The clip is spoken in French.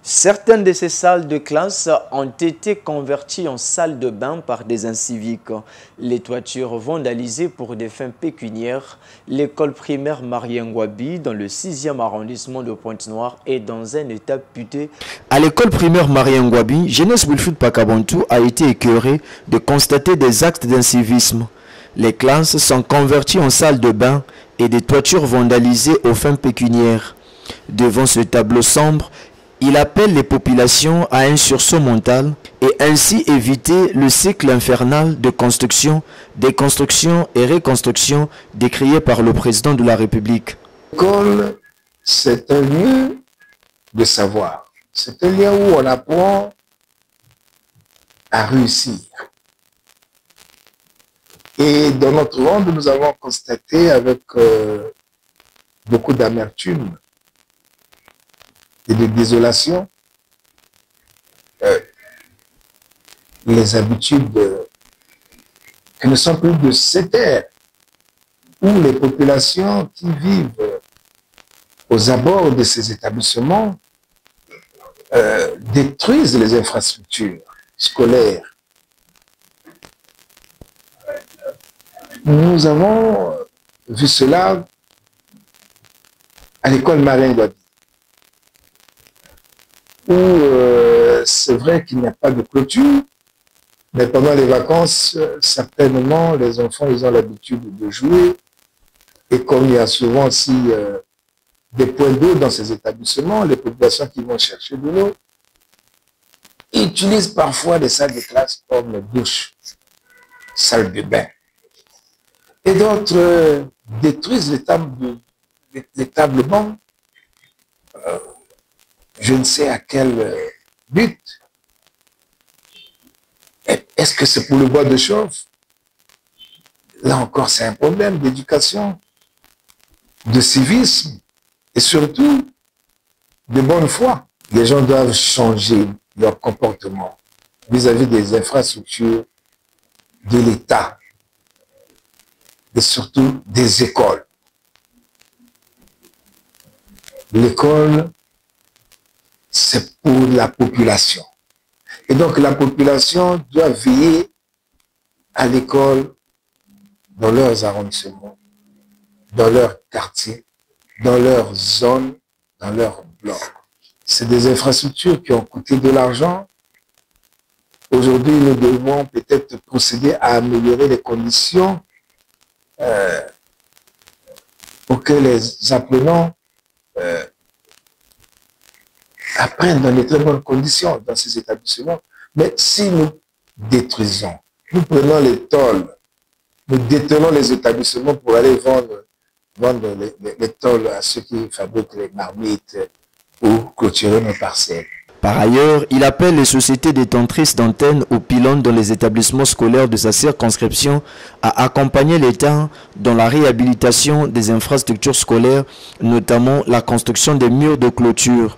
Certaines de ces salles de classe ont été converties en salles de bain par des inciviques. Les toitures vandalisées pour des fins pécuniaires. L'école primaire Mariengwabi, dans le 6e arrondissement de Pointe-Noire, est dans un état puté. À l'école primaire Mariengwabi, Jeunesse Wilfried Pakabantou a été écœurée de constater des actes d'incivisme. Les classes sont converties en salles de bain et des toitures vandalisées aux fins pécuniaires. Devant ce tableau sombre, il appelle les populations à un sursaut mental et ainsi éviter le cycle infernal de construction, déconstruction et reconstruction décrié par le président de la République. L'école, c'est un lieu de savoir. C'est un lieu où on apprend à réussir. Et dans notre monde, nous avons constaté avec beaucoup d'amertume et de désolation les habitudes qui ne sont plus de cette ère, où les populations qui vivent aux abords de ces établissements détruisent les infrastructures scolaires. Nous avons vu cela à l'école Mariengwabi, où c'est vrai qu'il n'y a pas de clôture, mais pendant les vacances, certainement, les enfants, ils ont l'habitude de jouer. Et comme il y a souvent aussi des points d'eau dans ces établissements, les populations qui vont chercher de l'eau utilisent parfois des salles de classe comme douche, salle de bain. Et d'autres détruisent les tables bancs. Je ne sais à quel but. Est-ce que c'est pour le bois de chauffe? Là encore, c'est un problème d'éducation, de civisme et surtout de bonne foi. Les gens doivent changer leur comportement vis-à-vis des infrastructures de l'État et surtout des écoles. L'école, c'est pour la population. Et donc la population doit veiller à l'école dans leurs arrondissements, dans leur quartier, dans leur zone, dans leur bloc. C'est des infrastructures qui ont coûté de l'argent. Aujourd'hui, nous devons peut-être procéder à améliorer les conditions pour que les apprenants apprennent dans de très bonnes conditions dans ces établissements. Mais si nous détruisons, nous prenons les tôles, nous détenons les établissements pour aller vendre les tôles à ceux qui fabriquent les marmites ou clôturer nos parcelles. Par ailleurs, il appelle les sociétés détentrices d'antennes ou pylônes dans les établissements scolaires de sa circonscription à accompagner l'État dans la réhabilitation des infrastructures scolaires, notamment la construction des murs de clôture.